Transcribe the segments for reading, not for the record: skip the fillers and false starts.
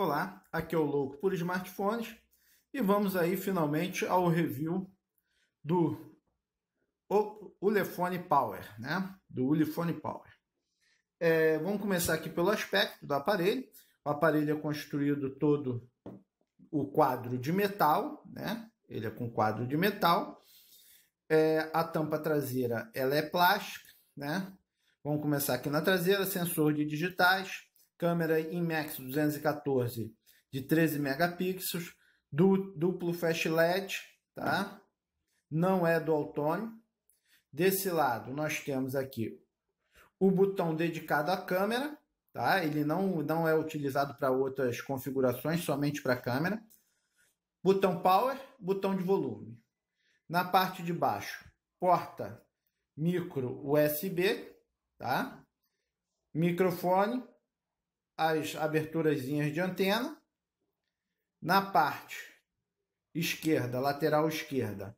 Olá, aqui é o Louco por Smartphones e vamos aí finalmente ao review do Ulefone Power, né? Do Ulefone Power. Vamos começar aqui pelo aspecto do aparelho. O aparelho é construído todo o quadro de metal, né? Ele é com quadro de metal. A tampa traseira ela é plástica, né? Vamos começar aqui na traseira, sensor de digitais, câmera IMEX 214 de 13 megapixels, duplo flash LED, tá? Não é dual tone. Desse lado nós temos aqui o botão dedicado à câmera, tá? Ele não é utilizado para outras configurações, somente para câmera. Botão power, botão de volume. Na parte de baixo, porta micro USB, tá? Microfone, as aberturazinhas de antena. Na parte esquerda, lateral esquerda,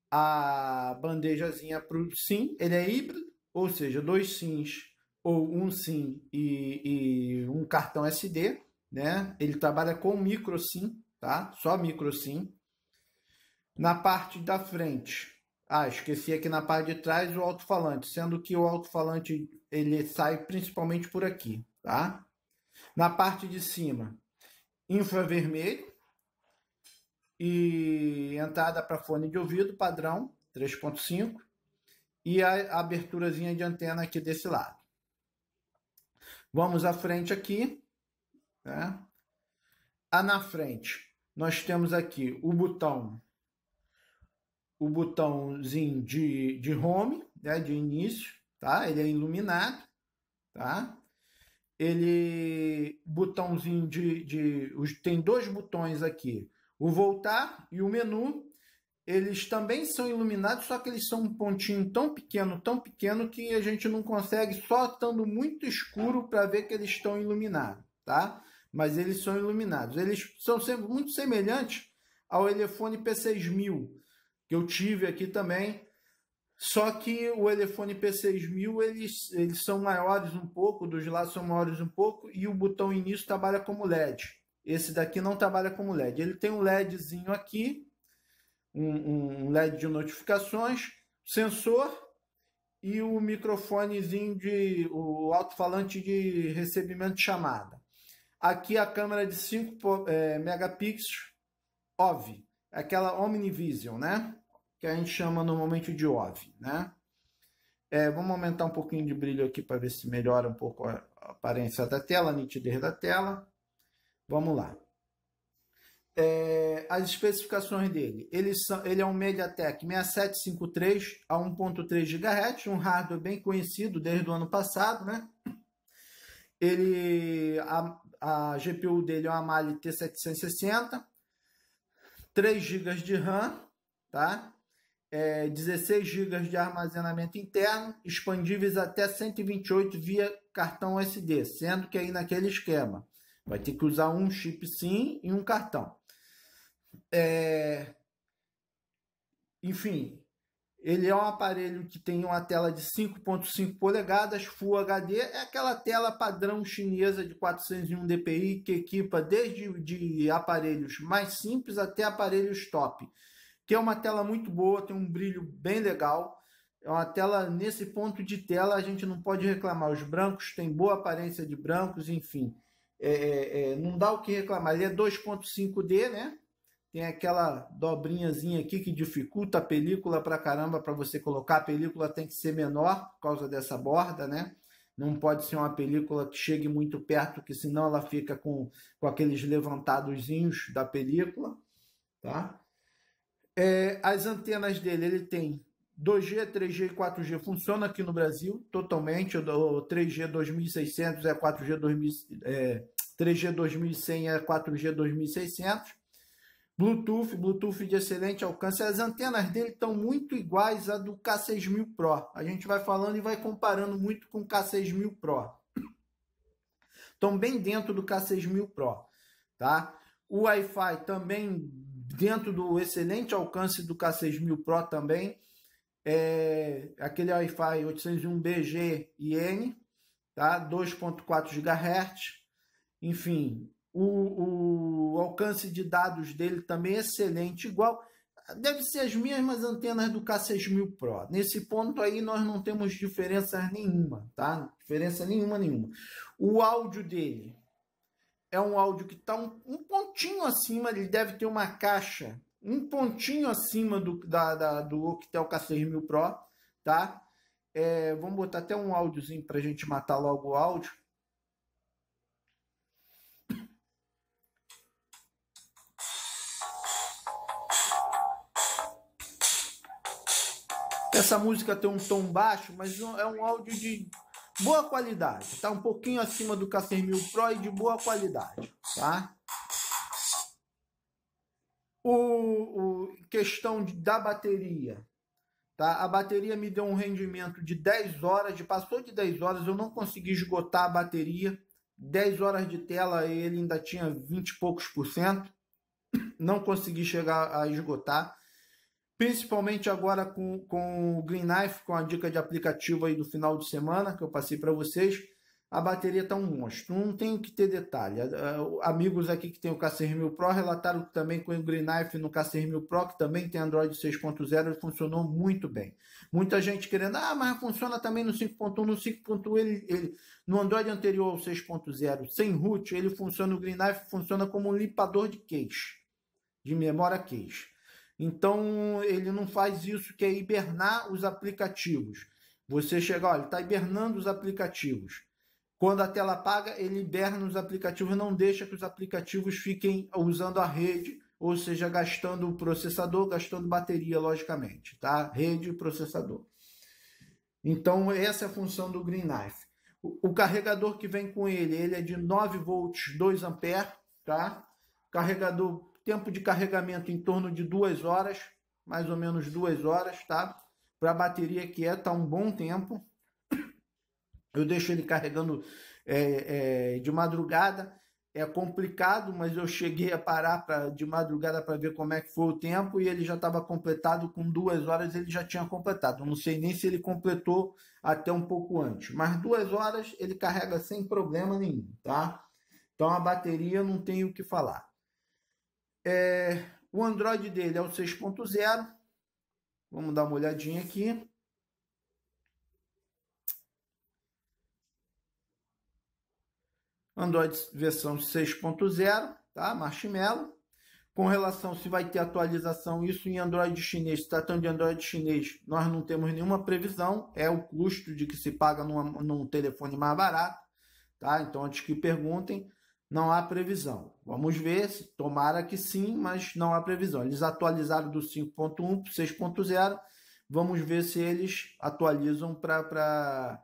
a bandejazinha para o SIM. Ele é híbrido, ou seja, 2 SIMs ou um SIM e um cartão SD, né? Ele trabalha com micro SIM, tá? Só micro SIM. Na parte da frente, esqueci aqui na parte de trás o alto-falante, sendo que o alto-falante ele sai principalmente por aqui, tá? Na parte de cima, infravermelho e entrada para fone de ouvido padrão 3.5 e a aberturazinha de antena aqui desse lado. Vamos à frente aqui, né? Na frente nós temos aqui o botãozinho de home, né, de início, tá? Ele é iluminado, tá? Botãozinho tem 2 botões aqui, o voltar e o menu. Eles também são iluminados, só que eles são um pontinho tão pequeno que a gente não consegue, só estando muito escuro para ver que eles estão iluminados, tá? Mas eles são iluminados. Eles são sempre muito semelhantes ao Ulefone P6000, que eu tive aqui também, só que o Ulefone P6000 eles são maiores um pouco, dos lados são maiores um pouco, e o botão início trabalha como LED. Esse daqui não trabalha como LED. Ele tem um LEDzinho aqui, um LED de notificações, sensor e o microfonezinho o alto-falante de recebimento de chamada. Aqui a câmera de 5 megapixels, OV, aquela Omnivision, né? Que a gente chama normalmente de OV, né? Vamos aumentar um pouquinho de brilho aqui para ver se melhora um pouco a aparência da tela, a nitidez da tela. Vamos lá. As especificações dele. Ele é um MediaTek 6753 a 1.3 GHz, um hardware bem conhecido desde o ano passado, né? A GPU dele é uma Mali T760, 3 GB de RAM, tá? 16 GB de armazenamento interno, expandíveis até 128 via cartão SD, sendo que aí naquele esquema vai ter que usar um chip SIM e um cartão. Enfim, ele é um aparelho que tem uma tela de 5.5 polegadas, Full HD, é aquela tela padrão chinesa de 401 dpi que equipa desde aparelhos mais simples até aparelhos top, que é uma tela muito boa, tem um brilho bem legal. É uma tela, nesse ponto de tela a gente não pode reclamar. Os brancos têm boa aparência de brancos, enfim, não dá o que reclamar. Ele é 2.5D, né? Tem aquela dobrinhazinha aqui que dificulta a película pra caramba para você colocar. A película tem que ser menor por causa dessa borda, né? Não pode ser uma película que chegue muito perto, que senão ela fica com aqueles levantadozinhos da película, tá? As antenas dele, ele tem 2G, 3G e 4G, funciona aqui no Brasil totalmente. O 3G 2600 é 4G 3G 2100 é 4G 2600. Bluetooth de excelente alcance. As antenas dele estão muito iguais à do K6000 Pro. A gente vai falando e vai comparando muito com o K6000 Pro. Estão bem dentro do K6000 Pro, tá? O Wi-Fi também dentro do excelente alcance do K6000 Pro também. Aquele Wi-Fi 801BG e N, tá? 2.4 GHz. Enfim, O alcance de dados dele também é excelente, igual deve ser as mesmas antenas do K6000 Pro. Nesse ponto aí nós não temos diferença nenhuma, tá? Diferença nenhuma. O áudio dele é um áudio que está um pontinho acima, ele deve ter uma caixa um pontinho acima do Oukitel K6000 Pro, tá? Vamos botar até um áudiozinho para a gente matar logo o áudio. Essa música tem um tom baixo, mas é um áudio de boa qualidade. Está um pouquinho acima do K6000 Pro e de boa qualidade, tá? Questão da bateria, tá? A bateria me deu um rendimento de 10 horas, passou de 10 horas, eu não consegui esgotar a bateria. 10 horas de tela, ele ainda tinha 20 e poucos %. Não consegui chegar a esgotar. Principalmente agora com o Green Knife, com a dica de aplicativo aí do final de semana, que eu passei para vocês, a bateria está um monstro. Não tem que ter detalhe. Amigos aqui que tem o K6000 Pro relataram que também com o Green Knife no K6000 Pro, que também tem Android 6.0, ele funcionou muito bem. Muita gente querendo, mas funciona também no 5.1. No 5.1, no Android anterior ao 6.0, sem root, ele funciona, o Green Knife funciona como um limpador de cache, de memória cache. Então, ele não faz isso, que é hibernar os aplicativos. Você chega, olha, está hibernando os aplicativos. Quando a tela apaga, ele hiberna os aplicativos, não deixa que os aplicativos fiquem usando a rede, ou seja, gastando o processador, gastando bateria, logicamente, tá? Rede e processador. Então, essa é a função do Green Knife. O carregador que vem com ele é de 9 volts, 2 amperes, tá? Carregador, tempo de carregamento em torno de 2 horas, mais ou menos 2 horas, tá? Para a bateria que tá um bom tempo. Eu deixo ele carregando de madrugada. É complicado, mas eu cheguei a parar de madrugada para ver como é que foi o tempo e ele já estava completado, com 2 horas ele já tinha completado. Eu não sei nem se ele completou até um pouco antes, mas 2 horas ele carrega sem problema nenhum, tá? Então a bateria não tem o que falar. O Android dele é o 6.0. Vamos dar uma olhadinha aqui. Android versão 6.0, tá? Marshmallow. Com relação se vai ter atualização, isso em Android chinês, se tratando de Android chinês, nós não temos nenhuma previsão. É o custo de que se paga num telefone mais barato, tá? Então, antes que perguntem, não há previsão. Vamos ver, tomara que sim, mas não há previsão. Eles atualizaram do 5.1 para o 6.0. Vamos ver se eles atualizam para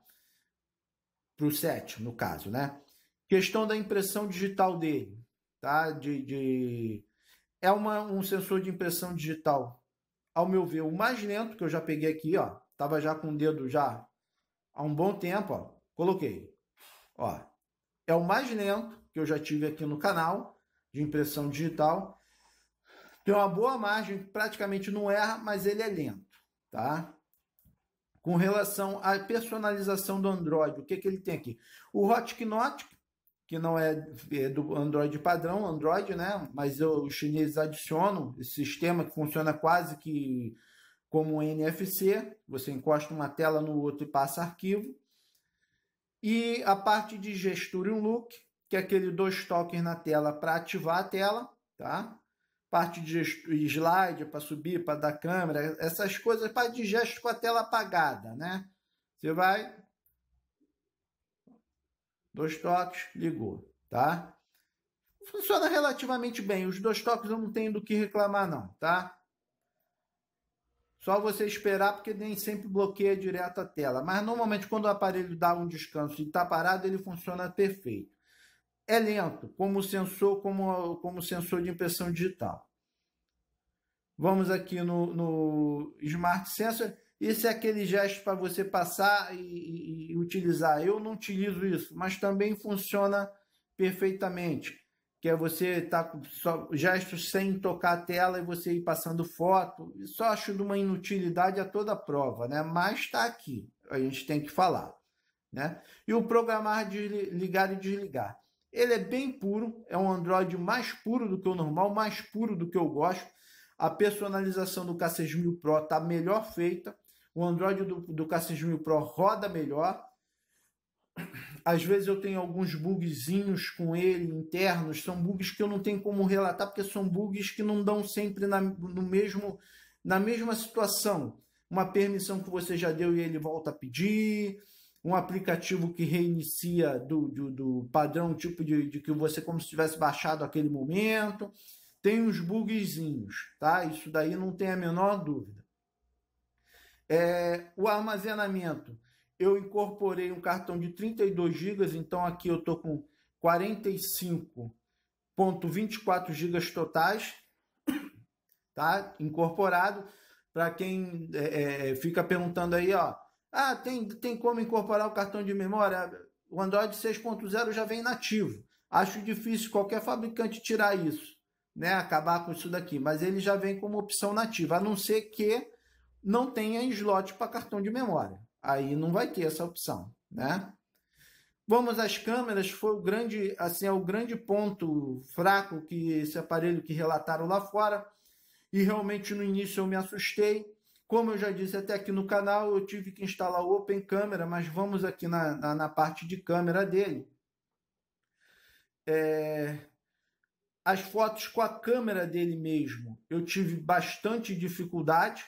o 7, no caso, né? Questão da impressão digital dele, tá? É um sensor de impressão digital, ao meu ver, o mais lento, que eu já peguei aqui, ó. Tava já com o dedo já há um bom tempo, ó. Coloquei, ó. É o mais lento que eu já tive aqui no canal de impressão digital. Tem uma boa margem, praticamente não erra, mas ele é lento, tá? Com relação à personalização do Android, o que ele tem aqui? O Hotnote, que não é do Android padrão, Android, né? Mas os chineses adicionam esse sistema que funciona quase que como um NFC. Você encosta uma tela no outro e passa arquivo. E a parte de Gesture Unlock, que é aquele 2 toques na tela para ativar a tela, tá? Parte de slide para subir, para dar câmera, essas coisas, parte de gesto com a tela apagada, né? Você vai, 2 toques, ligou, tá? Funciona relativamente bem. Os 2 toques eu não tenho do que reclamar, não, tá? Só você esperar, porque nem sempre bloqueia direto a tela. Mas normalmente quando o aparelho dá um descanso e está parado, ele funciona perfeito. É lento, como sensor, como sensor de impressão digital. Vamos aqui no Smart Sensor. Esse é aquele gesto para você passar e utilizar. Eu não utilizo isso, mas também funciona perfeitamente. Que é você estar com gestos sem tocar a tela e você ir passando foto. Isso eu acho de uma inutilidade a toda prova, né? Mas está aqui, a gente tem que falar, né? E o programar de ligar e desligar. Ele é bem puro, é um Android mais puro do que o normal, mais puro do que eu gosto. A personalização do K6000 Pro está melhor feita. O Android do K6000 Pro roda melhor. Às vezes eu tenho alguns bugzinhos com ele internos, são bugs que eu não tenho como relatar, porque são bugs que não dão sempre na mesma situação. Uma permissão que você já deu e ele volta a pedir, um aplicativo que reinicia do padrão, tipo de que você como se tivesse baixado aquele momento. Tem uns bugzinhos, tá? Isso daí não tem a menor dúvida. O armazenamento, eu incorporei um cartão de 32 GB, então aqui eu estou com 45,24 GB totais, tá? Incorporado. Para quem fica perguntando aí, ó, tem como incorporar o cartão de memória? O Android 6.0 já vem nativo. Acho difícil qualquer fabricante tirar isso, né? Acabar com isso daqui, mas ele já vem como opção nativa, a não ser que não tenha slot para cartão de memória. Aí não vai ter essa opção, né? Vamos às câmeras, foi o grande ponto fraco que esse aparelho que relataram lá fora. E realmente no início eu me assustei. Como eu já disse até aqui no canal, eu tive que instalar o Open Camera, mas vamos aqui na parte de câmera dele. As fotos com a câmera dele mesmo, eu tive bastante dificuldade.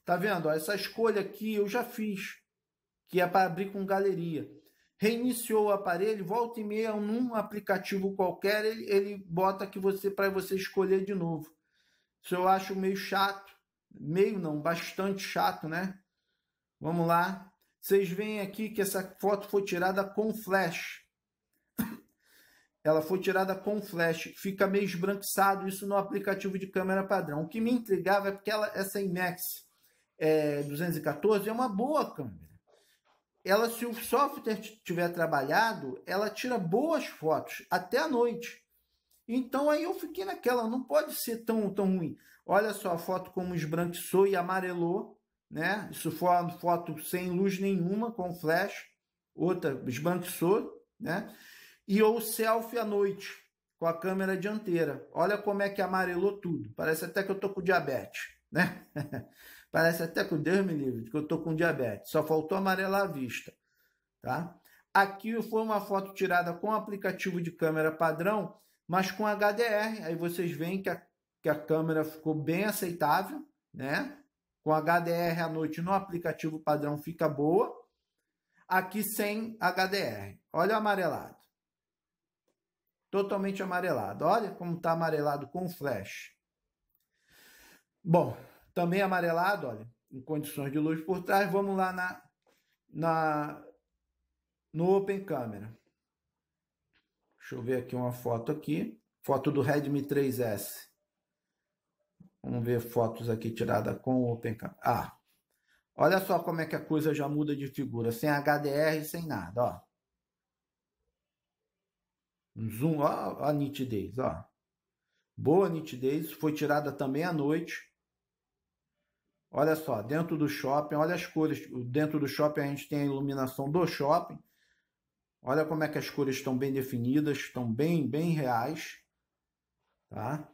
Tá vendo? Essa escolha aqui eu já fiz, que é para abrir com galeria. Reiniciou o aparelho, volta e meia, num aplicativo qualquer, ele bota aqui para você escolher de novo. Isso eu acho meio chato. Meio não, bastante chato, né? Vamos lá. Vocês veem aqui que essa foto foi tirada com flash. Ela foi tirada com flash. Fica meio esbranquiçado isso no aplicativo de câmera padrão. O que me intrigava é porque essa IMAX 214 é uma boa câmera. Ela, se o software tiver trabalhado, ela tira boas fotos, até à noite. Então aí eu fiquei naquela, não pode ser tão ruim. Olha só a foto como esbranquiçou e amarelou, né? Isso foi uma foto sem luz nenhuma, com flash. Outra esbranquiçou, né? E o selfie à noite, com a câmera dianteira. Olha como é que amarelou tudo. Parece até que eu tô com diabetes, né? Parece até que, Deus me livre, que eu tô com diabetes. Só faltou amarelar a vista, tá? Aqui foi uma foto tirada com aplicativo de câmera padrão, mas com HDR. Aí vocês veem que a câmera ficou bem aceitável, né? Com HDR à noite no aplicativo padrão fica boa. Aqui sem HDR. Olha o amarelado. Totalmente amarelado. Olha como está amarelado com flash. Bom, também amarelado, olha, em condições de luz por trás. Vamos lá no Open Camera. Deixa eu ver aqui uma foto aqui. Foto do Redmi 3S. Vamos ver fotos aqui tiradas com o Open Camera. Olha só como é que a coisa já muda de figura. Sem HDR e sem nada, ó. Um zoom, ó a nitidez, ó. Boa nitidez. Foi tirada também à noite. Olha só, dentro do shopping, olha as cores. Dentro do shopping a gente tem a iluminação do shopping. Olha como é que as cores estão bem definidas, estão bem reais. Tá?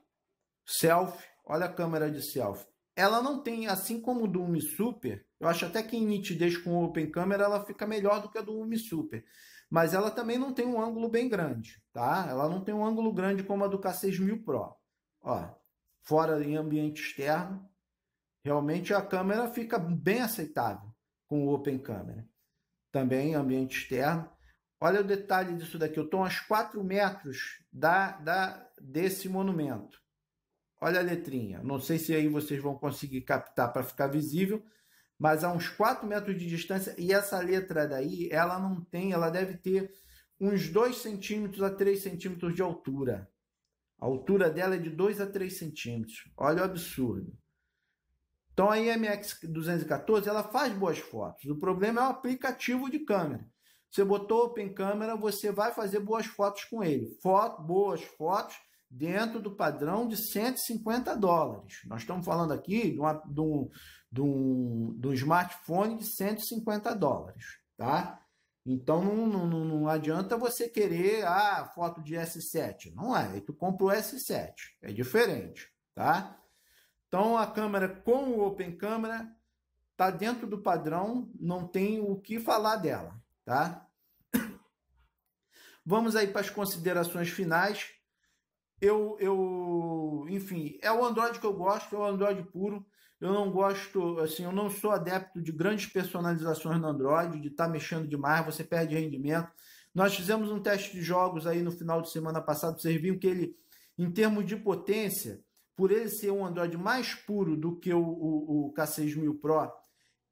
Selfie, olha a câmera de selfie. Ela não tem, assim como o do Umi Super, eu acho até que em nitidez com o Open Camera ela fica melhor do que a do Umi Super. Mas ela também não tem um ângulo bem grande, tá? Ela não tem um ângulo grande como a do K6000 Pro. Ó, fora em ambiente externo, realmente a câmera fica bem aceitável com o Open Camera. Também em ambiente externo. Olha o detalhe disso daqui. Eu estou a uns 4 metros desse monumento. Olha a letrinha. Não sei se aí vocês vão conseguir captar para ficar visível, mas a uns 4 metros de distância. E essa letra daí, ela não tem, ela deve ter uns 2 centímetros a 3 centímetros de altura. A altura dela é de 2 a 3 centímetros. Olha o absurdo. Então a IMX214 ela faz boas fotos. O problema é o aplicativo de câmera. Você botou Open Camera, você vai fazer boas fotos com ele. Boas fotos dentro do padrão de $150. Nós estamos falando aqui de um smartphone de $150, tá? Então não adianta você querer foto de S7. Não é. Aí tu compra o S7. É diferente, tá? Então a câmera com o Open Camera tá dentro do padrão, não tem o que falar dela, tá? Vamos aí para as considerações finais. Enfim, é o Android que eu gosto, é o Android puro. Eu não gosto, assim, eu não sou adepto de grandes personalizações no Android, de estar mexendo demais, você perde rendimento. Nós fizemos um teste de jogos aí no final de semana passado, vocês viram que ele, em termos de potência, por ele ser um Android mais puro do que o K6000 Pro,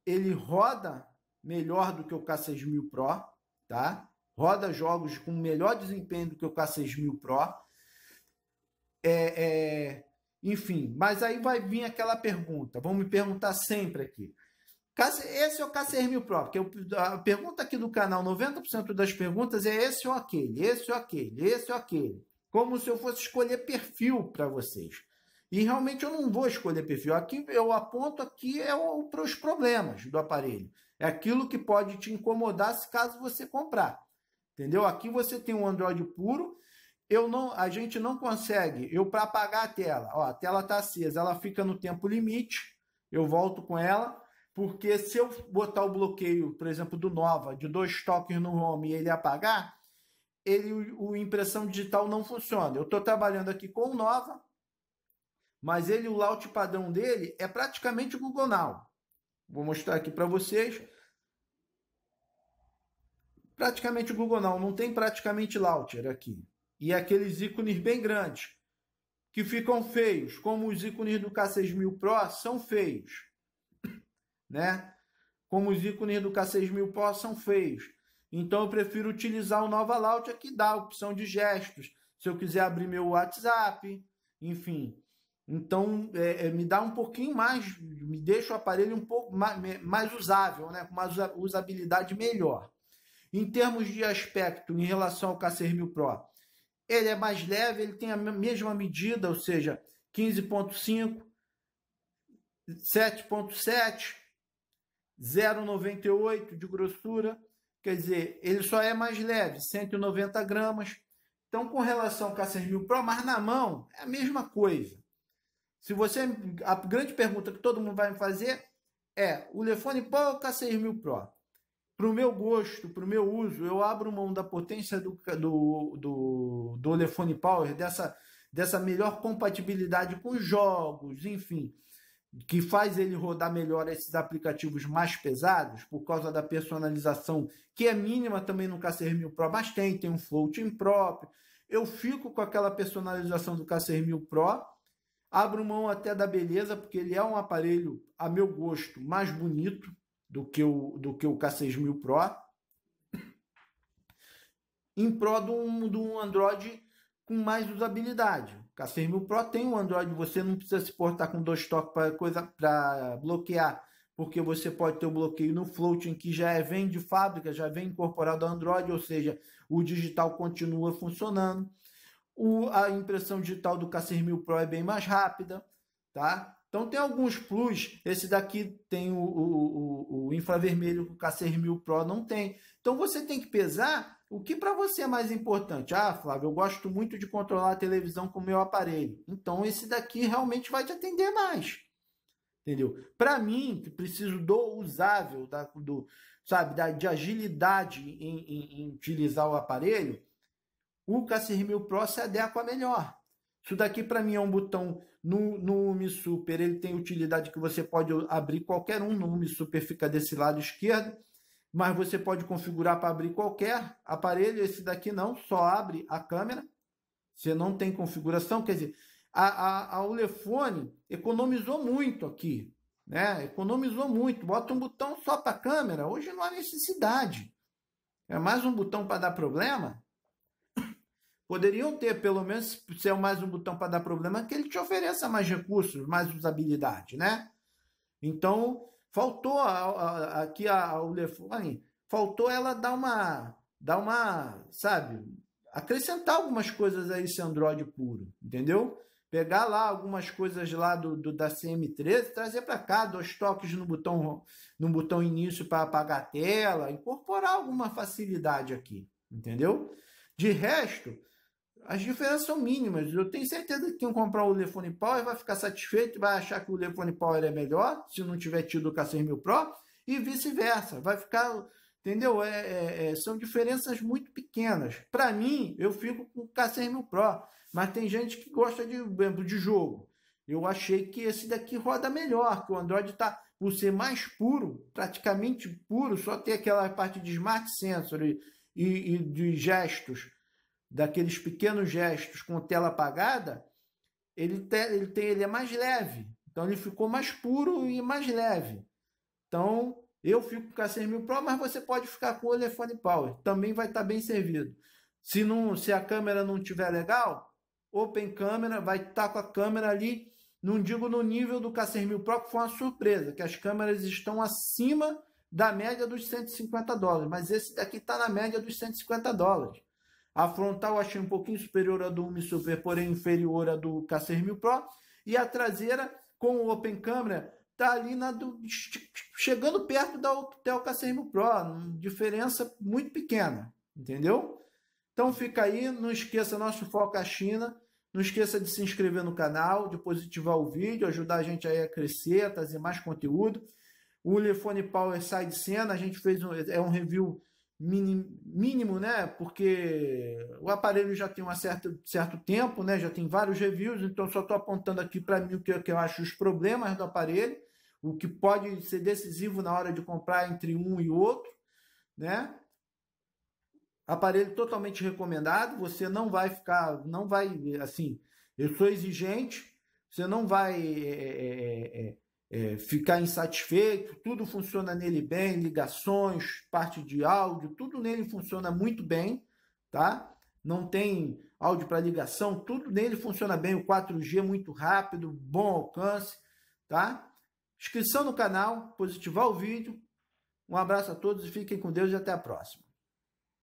ele roda melhor do que o K6000 Pro, tá? Roda jogos com melhor desempenho do que o K6000 Pro. Enfim, mas aí vai vir aquela pergunta, vão me perguntar sempre aqui. Esse é o K6000 Pro, porque a pergunta aqui do canal, 90% das perguntas é esse ou aquele, esse ou aquele, esse ou aquele. Como se eu fosse escolher perfil para vocês. E realmente eu não vou escolher perfil. Aqui eu aponto aqui para os problemas do aparelho. É aquilo que pode te incomodar se caso você comprar. Entendeu? Aqui você tem um Android puro. A gente não consegue. Para apagar a tela, ó, a tela está acesa, ela fica no tempo limite. Eu volto com ela. Porque se eu botar o bloqueio, por exemplo, do Nova, de 2 toques no home e ele apagar, o impressão digital não funciona. Eu estou trabalhando aqui com o Nova, mas o layout padrão dele é praticamente o Google Now. Vou mostrar aqui para vocês. Praticamente o Google Now, não tem praticamente launcher aqui. E aqueles ícones bem grandes, que ficam feios, como os ícones do K6000 Pro são feios. Né? Como os ícones do K6000 Pro são feios. Então eu prefiro utilizar o Nova Launcher, que dá a opção de gestos. Se eu quiser abrir meu WhatsApp, enfim. Então me dá um pouquinho mais, me deixa o aparelho um pouco mais usável, né? Com uma usabilidade melhor. Em termos de aspecto, em relação ao K6000 Pro, ele é mais leve, ele tem a mesma medida, ou seja, 15.5, 7.7, 0,98 de grossura, quer dizer, ele só é mais leve, 190 gramas. Então, com relação ao K6000 Pro, mas na mão é a mesma coisa. Se você, a grande pergunta que todo mundo vai me fazer é: o Ulefone Pro ou o K6000 Pro? Para o meu gosto, para o meu uso, eu abro mão da potência do Ulefone Power, dessa melhor compatibilidade com jogos, enfim, que faz ele rodar melhor esses aplicativos mais pesados, por causa da personalização, que é mínima também no K6000 Pro, mas tem um floating próprio. Eu fico com aquela personalização do K6000 Pro, abro mão até da beleza, porque ele é um aparelho, a meu gosto, mais bonito do que o K6000 Pro, em prol de um Android com mais usabilidade. O K6000 Pro tem um Android, você não precisa se portar com 2 toques para bloquear, porque você pode ter o bloqueio no floating, que já vem de fábrica, já vem incorporado ao Android, ou seja, o digital continua funcionando. A impressão digital do K6000 Pro é bem mais rápida, tá? Então tem alguns plus. Esse daqui tem o infravermelho que o K6000 Pro não tem. Então você tem que pesar o que para você é mais importante. Flávio, eu gosto muito de controlar a televisão com o meu aparelho. Então esse daqui realmente vai te atender mais. Entendeu? Para mim, que preciso do usável, de agilidade em utilizar o aparelho, o K6000 Pro se adequa melhor. Isso daqui para mim é um botão no Mi Super, ele tem utilidade que você pode abrir qualquer um. No Mi Super fica desse lado esquerdo, mas você pode configurar para abrir qualquer aparelho. Esse daqui não, só abre a câmera. Você não tem configuração, quer dizer, a Ulefone economizou muito aqui, né? Economizou muito. Bota um botão só para a câmera, hoje não há necessidade. É mais um botão para dar problema. Poderiam ter, pelo menos, se é mais um botão para dar problema, que ele te ofereça mais recursos, mais usabilidade, né? Então, faltou aqui a Ulefone, faltou ela dar uma, sabe, acrescentar algumas coisas a esse Android puro, entendeu? pegar lá algumas coisas lá da CM13, trazer para cá, 2 toques no botão início para apagar a tela, incorporar alguma facilidade aqui, entendeu? De resto, as diferenças são mínimas. Eu tenho certeza que quem comprar o Ulefone Power vai ficar satisfeito, vai achar que o Ulefone Power é melhor, se não tiver tido o K6000 Pro, e vice-versa. Vai ficar, entendeu? São diferenças muito pequenas. Para mim, eu fico com o K6000 Pro, mas tem gente que gosta de jogo. Eu achei que esse daqui roda melhor, que o Android está, por ser mais puro, praticamente puro, só ter aquela parte de Smart Sensor e de gestos, daqueles pequenos gestos com tela apagada, ele é mais leve. Então ele ficou mais puro e mais leve. Então eu fico com a K6000 Pro, mas você pode ficar com o Ulefone Power. Também vai estar bem servido. Se a câmera não estiver legal, Open Câmera vai estar com a câmera ali, não digo no nível do K6000 Pro, que foi uma surpresa, que as câmeras estão acima da média dos $150, mas esse daqui está na média dos $150. A frontal eu achei um pouquinho superior à do Umi Super, porém inferior à do K6000 Pro. E a traseira, com o Open Camera, está ali chegando perto da Outel K6000 Pro. Diferença muito pequena, entendeu? Então fica aí, não esqueça, nosso foco é a China. Não esqueça de se inscrever no canal, de positivar o vídeo, ajudar a gente aí a crescer, a trazer mais conteúdo. O Ulefone Power sai de cena, a gente fez um review mínimo, né? Porque o aparelho já tem um certo tempo, né? Já tem vários reviews, então só estou apontando aqui para mim o que eu acho os problemas do aparelho, o que pode ser decisivo na hora de comprar entre um e outro, né? Aparelho totalmente recomendado, você não vai assim, eu sou exigente, você não vai ficar insatisfeito, tudo funciona nele bem, ligações, parte de áudio, tudo nele funciona muito bem, tá? Não tem áudio para ligação, tudo nele funciona bem, o 4G muito rápido, bom alcance, tá? Inscrição no canal, positivar o vídeo. Um abraço a todos e fiquem com Deus e até a próxima.